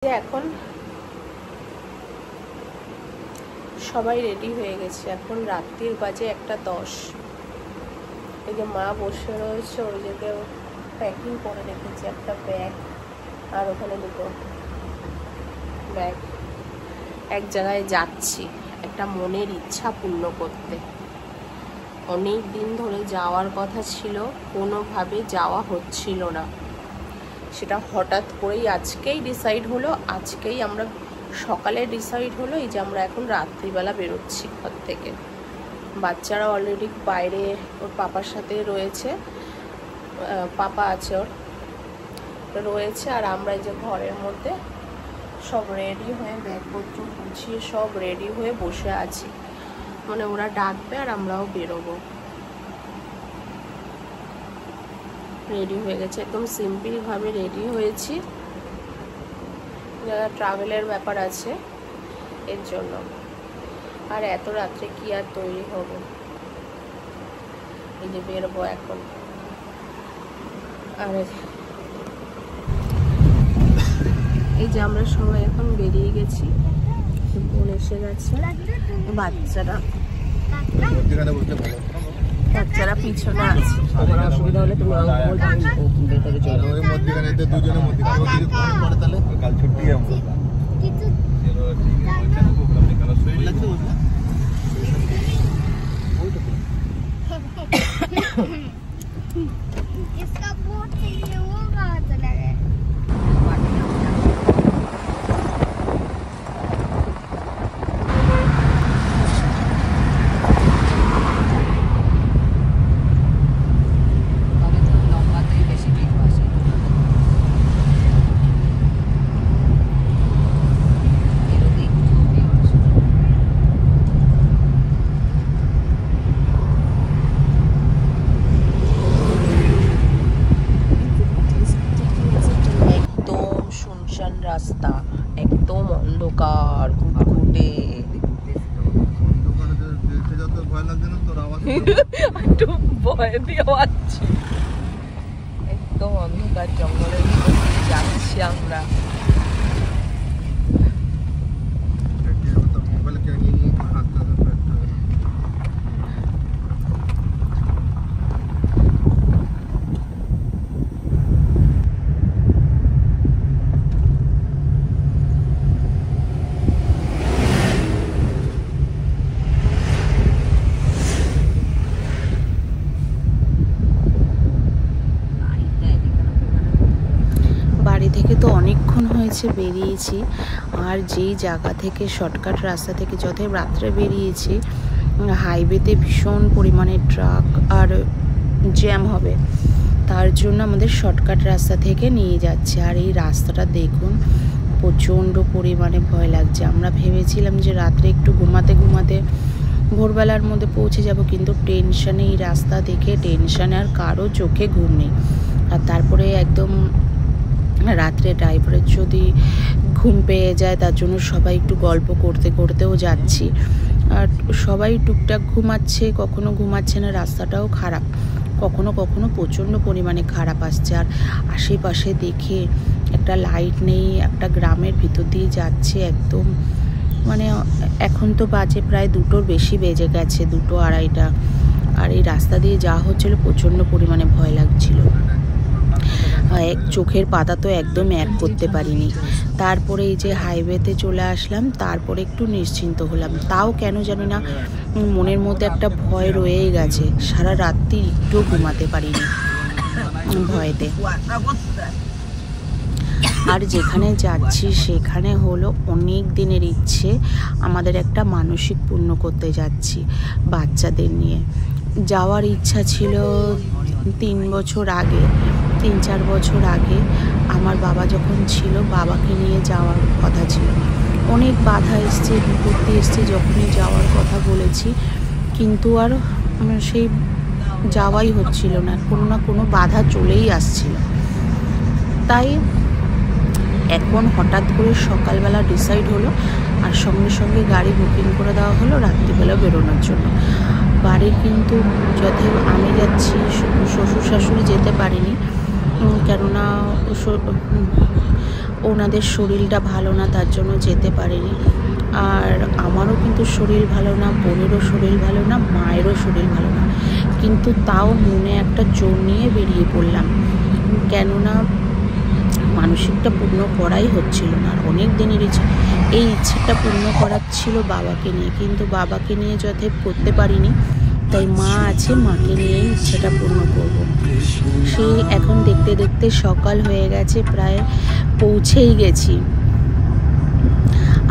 এখন সবাই রেডি হয়ে গেছে। এখন রাত্রির বাজে 1:10। এই যে মা বসে রয়েছে, ওই জায়গায় প্যাকিং করে রেখেছে একটা ব্যাগ আর ওখানে দুটো ব্যাগ। এক জায়গায় যাচ্ছি একটা মনের ইচ্ছা পূর্ণ করতে। অনেক দিন ধরে যাওয়ার কথা ছিল, কোনোভাবে যাওয়া হচ্ছিল না। সেটা হঠাৎ করেই আজকেই ডিসাইড হলো। আজকেই আমরা সকালে ডিসাইড হলো এই যে আমরা এখন রাত্রিবেলা বেরোচ্ছি ঘর থেকে। বাচ্চারা অলরেডি বাইরে ওর পাপার সাথে রয়েছে, পাপা আছে ওর রয়েছে, আর আমরা এই যে ঘরের মধ্যে সব রেডি হয়ে ব্যাগপত্র গুছিয়ে সব রেডি হয়ে বসে আছি। মানে ওরা ডাকবে আর আমরাও বেরোবো। রেডি হয়ে গেছে, একদম সিম্পলভাবে রেডি হয়েছি। ট্রাভেলের ব্যাপার আছে এর জন্য। আর এত রাত্রে কি আর তৈরি হবো, এই যে বেরোবো এখন। আর এই যে আমরা সবাই এখন বেরিয়ে গেছি, বোন এসে গেছে, বাচ্চারা পিছনে আছে। তোমার অসুবিধা হলে তুমি রাস্তা একদম অন্ধকার ঘুটঘুটে। একটু ভয় দিয়ে পাচ্ছি, একদম অন্ধকার জঙ্গলের ভিতরে যাচ্ছি আমরা। তো অনেকক্ষণ হয়েছে বেরিয়েছি, আর যেই জায়গা থেকে শর্টকাট রাস্তা থেকে যত রাত্রে বেরিয়েছি, হাইওয়েতে ভীষণ পরিমাণে ট্রাক আর জ্যাম হবে, তার জন্য আমাদের শর্টকাট রাস্তা থেকে নিয়ে যাচ্ছে। আর এই রাস্তাটা দেখুন, প্রচণ্ড পরিমাণে ভয় লাগছে। আমরা ভেবেছিলাম যে রাত্রে একটু ঘুমাতে ঘুমাতে ভোরবেলার মধ্যে পৌঁছে যাব, কিন্তু টেনশানে এই রাস্তা দেখে টেনশানে আর কারো চোখে ঘুম নেই। আর তারপরে একদম রাত্রে ড্রাইভারের যদি ঘুম পেয়ে যায়, তার জন্য সবাই একটু গল্প করতে করতেও যাচ্ছি। আর সবাই টুকটাক ঘুমাচ্ছে, কখনো ঘুমাচ্ছে না। রাস্তাটাও খারাপ, কখনো কখনো প্রচণ্ড পরিমাণে খারাপ আসছে। আর আশেপাশে দেখে একটা লাইট নেই, একটা গ্রামের ভিতর দিয়ে যাচ্ছে একদম। মানে এখন তো বাজে প্রায় 2টোর বেশি বেজে গেছে, 2টো 2:30। আর এই রাস্তা দিয়ে যাওয়া হচ্ছিলো, প্রচণ্ড পরিমাণে ভয় লাগছিল। চোখের পাতা তো একদম এক করতে পারিনি। তারপরে এই যে হাইওয়েতে চলে আসলাম, তারপরে একটু নিশ্চিন্ত হলাম। তাও কেন জানি না মনের মধ্যে একটা ভয় রয়েই গেছে। সারা রাত্রি একটু ঘুমাতে পারিনি ভয়েতে। আর যেখানে যাচ্ছি সেখানে হলো অনেক দিনের ইচ্ছে, আমাদের একটা মানসিক পূর্ণ করতে যাচ্ছি বাচ্চাদের নিয়ে। যাওয়ার ইচ্ছা ছিল 3-4 বছর আগে। আমার বাবা যখন ছিল, বাবাকে নিয়ে যাওয়ার কথা ছিল। অনেক বাধা এসছে, বিপত্তি এসছে যখনই যাওয়ার কথা বলেছি, কিন্তু আর সেই যাওয়াই হচ্ছিল না। কোনো না কোনো বাধা চলেই আসছিল। তাই এখন হঠাৎ করে সকালবেলা ডিসাইড হলো, আর সঙ্গে সঙ্গে গাড়ি বুকিং করে দেওয়া হলো রাত্রিবেলা বেরোনোর জন্য। বাড়ির কিন্তু যতই আমি যাচ্ছি, শ্বশুর শাশুড়ি যেতে পারিনি, কেননা ওনাদের শরীরটা ভালো না, তার জন্য যেতে পারেনি। আর আমারও কিন্তু শরীর ভালো না, বোনেরও শরীর ভালো না, মায়েরও শরীর ভালো না, কিন্তু তাও মনে একটা জোর নিয়ে বেরিয়ে পড়লাম। কেননা মানসিকটা পূর্ণ করাই হচ্ছিল না। আর অনেক দিনের এই ইচ্ছেটা পূর্ণ করার ছিল বাবাকে নিয়ে, কিন্তু বাবাকে নিয়ে যথেষ্ট করতে পারিনি। তাই মা আছে, মাকে নিয়েই ইচ্ছেটা পূর্ণ করব। সেই এখন দেখতে দেখতে সকাল হয়ে গেছে, প্রায় পৌঁছেই গেছি।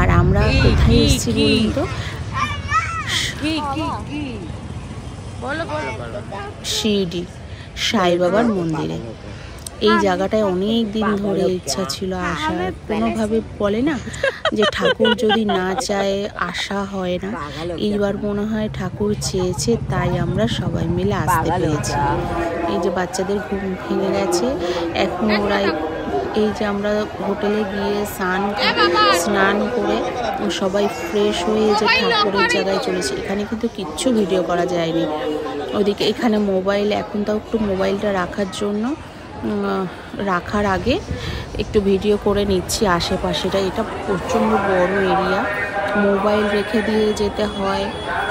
আর আমরা কোথায় এসেছি বলুন তো? শিরডি সাই বাবার মন্দিরে। এই জায়গাটায় অনেক দিন ধরে ইচ্ছা ছিল আসার। কোনোভাবে বলে না যে ঠাকুর যদি না চায় আসা হয় না, এইবার মনে হয় ঠাকুর চেয়েছে, তাই আমরা সবাই মিলে আসতে পেরেছি। এই যে বাচ্চাদের ঘুম ভেঙে গেছে, এখন ওরা এই যে আমরা হোটেলে গিয়ে স্নান করে সবাই ফ্রেশ হয়ে যে ঠাকুরের জায়গায় চলেছে। এখানে কিন্তু কিচ্ছু ভিডিও করা যায়নি। ওদিকে এখানে মোবাইল, এখন তাও একটু মোবাইলটা রাখার আগে একটু ভিডিও করে নিচ্ছি আশেপাশেটা। এটা প্রচণ্ড বড় এরিয়া, মোবাইল রেখে দিয়ে যেতে হয়,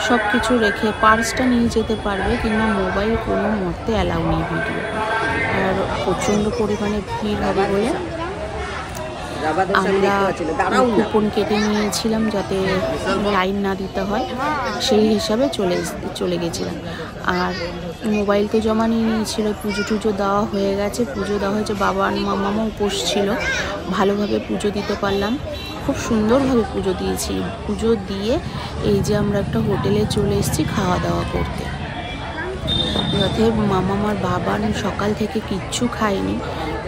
সব কিছু রেখে পার্সটা নিয়ে যেতে পারবে, কিন্তু মোবাইল কোনো মতে অ্যালাউ নেই ভিডিও। আর প্রচণ্ড পরিমাণে ভিড় হবে বলে আমরা কুপন কেটে নিয়েছিলাম যাতে লাইন না দিতে হয়, সেই হিসাবে চলে গেছিলাম। আর মোবাইল তো জমা নিয়ে নিয়েছিল। পুজো দেওয়া হয়ে গেছে, পুজো দেওয়া হয়েছে। বাবা আর মামাও উপোস ছিল, ভালোভাবে পুজো দিতে পারলাম, খুব সুন্দরভাবে পুজো দিয়েছি। পুজো দিয়ে এই যে আমরা একটা হোটেলে চলে এসেছি খাওয়া দাওয়া করতে। যাতে মামার বাবা সকাল থেকে কিচ্ছু খায়নি,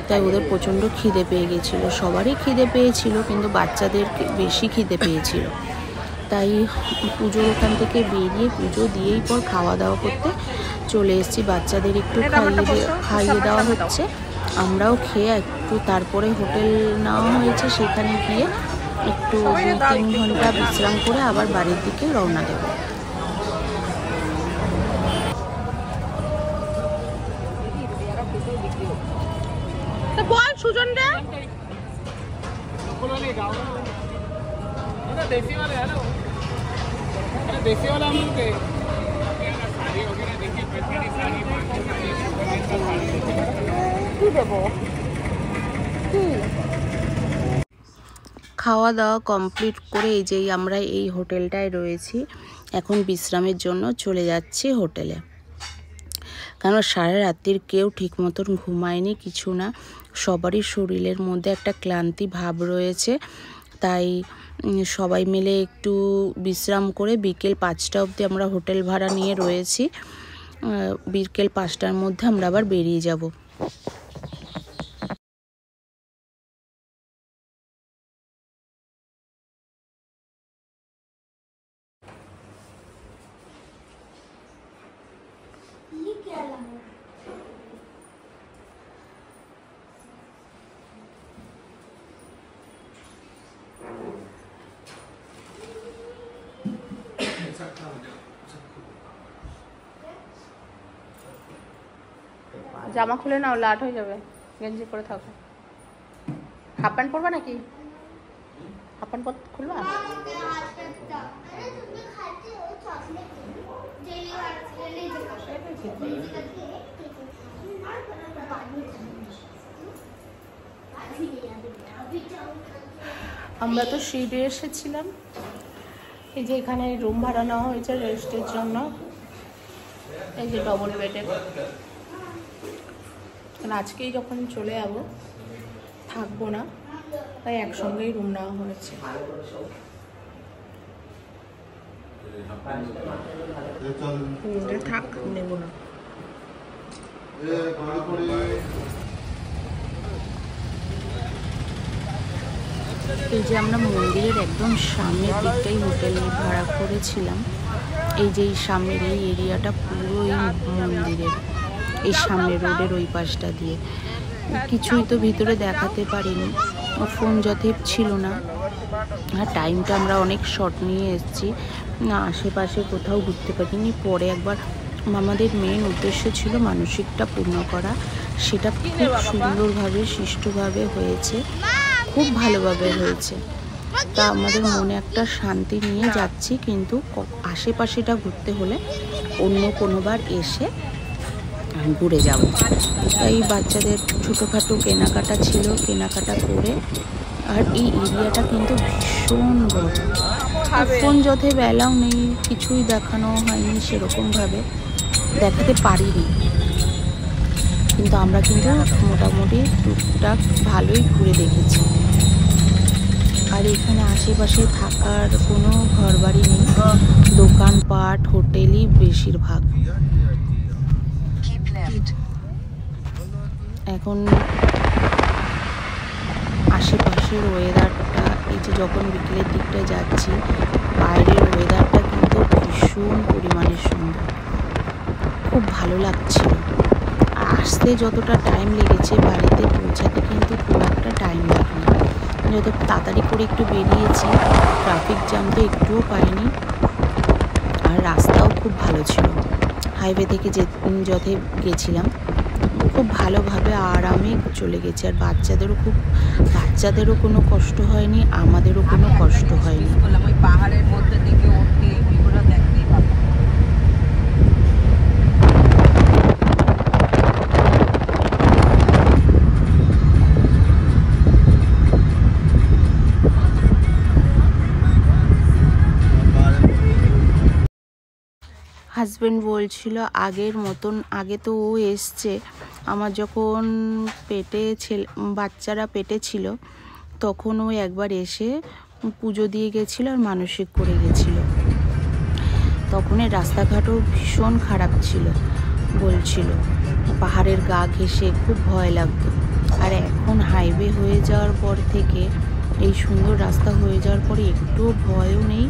তাই ওদের প্রচণ্ড খিদে পেয়ে গেছিলো। সবারই খিদে পেয়েছিল, কিন্তু বাচ্চাদের বেশি খিদে পেয়েছিল। তাই পুজোর ওখান থেকে বেরিয়ে পুজো দিয়েই পর খাওয়া দাওয়া করতে চলে এসেছি। বাচ্চাদের একটু খাইয়ে দেওয়া হচ্ছে, আমরাও খেয়ে একটু তারপরে হোটেল নেওয়া হয়েছে, সেখানে গিয়ে একটু 2-3 ঘন্টা বিশ্রাম করে আবার বাড়ির দিকে রওনা দেব। বল সুজন রে, খাওয়া দাওয়া কমপ্লিট করে এই যে আমরা এই হোটেলটায় রয়েছি। এখন বিশ্রামের জন্য চলে যাচ্ছি হোটেলে, কারণ সারা রাত্রির কেউ ঠিক মতন ঘুমায়নি, কিছু না, সবারই শরীরের মধ্যে একটা ক্লান্তি ভাব রয়েছে। তাই সবাই মিলে একটু বিশ্রাম করে বিকেল 5টা অবধি আমরা হোটেল ভাড়া নিয়ে রয়েছি। বিকেল 5টার মধ্যে আমরা আবার বেরিয়ে যাব। জামা খুলে নাও, লাট হয়ে যাবে, গেঞ্জি পরে থাকো। হাফ প্যান্ট পরবা নাকি? হাফ প্যান্ট খুলবা? আমরা তো শিরডি এসেছিলাম। এই যে এখানে রুম ভাড়া নেওয়া হয়েছে রেস্টের জন্য। এই যে ডবল বেডের, আজকেই যখন চলে যাবো থাকবো না, তাই একসঙ্গেই রুম নেওয়া হয়েছে। থাক, নেব না। এই যে আমরা মন্দিরের একদম সামনের দিকটাই হোটেল ভাড়া করেছিলাম। এই যে এই সামনের এই এরিয়াটা পুরো এই মন্দিরের, এই সামনের রোডের ওই পাশটা দিয়ে। কিছুই তো ভিতরে দেখাতে পারিনি, ফোন যথেষ্ট ছিল না, আর টাইমটা আমরা অনেক শর্ট নিয়ে এসেছি, না আশেপাশে কোথাও ঘুরতে পারিনি। পরে একবার আমাদের মেন উদ্দেশ্য ছিল মানসিকটা পূর্ণ করা, সেটা খুব সুন্দরভাবে শিষ্টভাবে হয়েছে। খুব ভালোভাবে হয়েছে। তা আমাদের মনে একটা শান্তি নিয়ে যাচ্ছি, কিন্তু আশেপাশেটা ঘুরতে হলে অন্য কোনোবার এসে ঘুরে যাব। তাই বাচ্চাদের ছোটোখাটো কেনাকাটা ছিল, কেনাকাটা করে। আর এই এরিয়াটা কিন্তু ভীষণ বড়। ফোন যথেব অ্যালাউ নেই, কিছুই দেখানো হয়নি, সেরকমভাবে দেখাতে পারিনি, কিন্তু আমরা কিন্তু মোটামুটি টুকটাক ভালোই ঘুরে দেখেছি। আর এখানে আশেপাশে থাকার কোনো ঘরবাড়ি নেই, দোকানপাট হোটেলই বেশিরভাগ। এখন আশেপাশের ওয়েদারটা, এই যে যখন বিকেলের দিকটা যাচ্ছি, বাইরের ওয়েদারটা কিন্তু ভীষণ পরিমাণে সুন্দর, খুব ভালো লাগছিল। আর আসতে যতটা টাইম লেগেছে, বাড়িতে পৌঁছাতে কিন্তু খুব একটা টাইম লাগেনি। যত তাড়াতাড়ি করে একটু বেরিয়েছি, ট্রাফিক জ্যাম তো একটুও পাইনি। আর রাস্তাও খুব ভালো ছিল, হাইওয়ে থেকে যথে গেছিলাম খুব ভালোভাবে আরামে চলে গেছে। আর বাচ্চাদেরও কোনো কষ্ট হয়নি, আমাদেরও কোনো কষ্ট হয়নি। পাহাড়ের মধ্যে দিকে উঠতে ওইগুলো দেখতেই পাবো। হাজব্যান্ড বলছিল আগের মতন, আগে তো ও এসছে, আমার যখন বাচ্চারা পেটে ছিল তখন ও একবার এসে পুজো দিয়ে গেছিলো আর মানসিক করে গেছিলো। তখন রাস্তাঘাটও ভীষণ খারাপ ছিল, বলছিল পাহাড়ের গা ঘেঁষে খুব ভয় লাগতো। আর এখন হাইওয়ে হয়ে যাওয়ার পর থেকে, এই সুন্দর রাস্তা হয়ে যাওয়ার পরে একটুও ভয়ও নেই।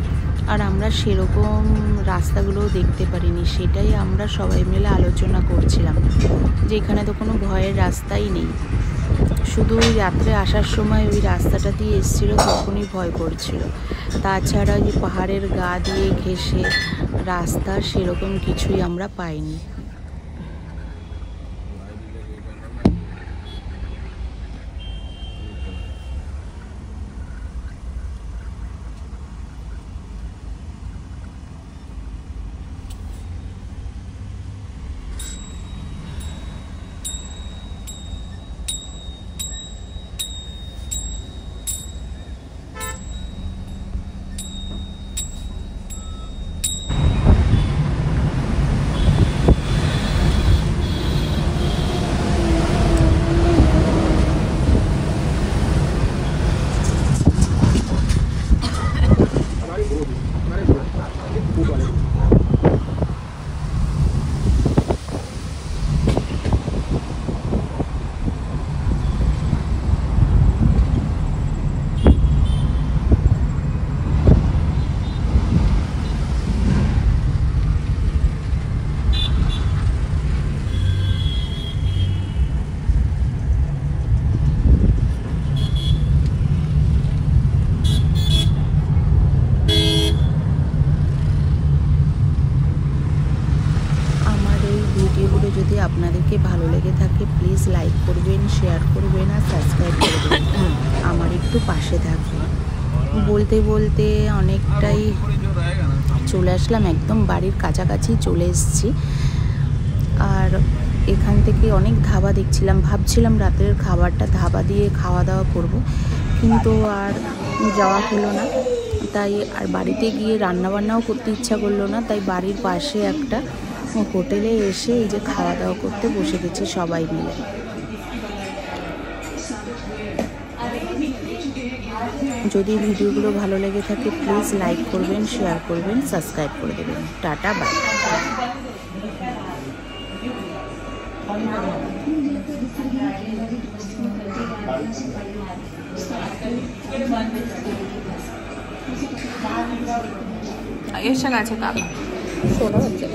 আর আমরা সেরকম রাস্তাগুলোও দেখতে পারিনি, সেটাই আমরা সবাই মিলে আলোচনা করছিলাম যে এখানে তো কোনো ভয়ের রাস্তাই নেই। শুধু ওই রাত্রে আসার সময় ওই রাস্তাটা দিয়ে এসেছিল, তখনই ভয় করছিল। তাছাড়া যে পাহাড়ের গা দিয়ে ঘেঁষে রাস্তা, সেরকম কিছুই আমরা পাইনি। যদি আপনাদেরকে ভালো লেগে থাকে, প্লিজ লাইক করবেন, শেয়ার করবেন আর সাবস্ক্রাইব করবেন, আমার একটু পাশে থাকবেন। বলতে বলতে অনেকটাই চলে আসলাম, একদম বাড়ির কাছাকাছি চলে এসেছি। আর এখান থেকে অনেক ধাবা দেখছিলাম, ভাবছিলাম রাতের খাবারটা ধাবা দিয়ে খাওয়া দাওয়া করব, কিন্তু আর যাওয়া হলো না। তাই আর বাড়িতে গিয়ে রান্নাবান্নাও করতে ইচ্ছা করলো না, তাই বাড়ির পাশে একটা হোটেলে এসে এই যে খাওয়া দাওয়া করতে বসে গেছি সবাই মিলে। যদি ভিডিওগুলো ভালো লেগে থাকে, প্লিজ লাইক করবেন, শেয়ার করবেন, সাবস্ক্রাইব করে দেবেন। Tata, bye. এসে গেছে কাকা, ছোট হচ্ছে।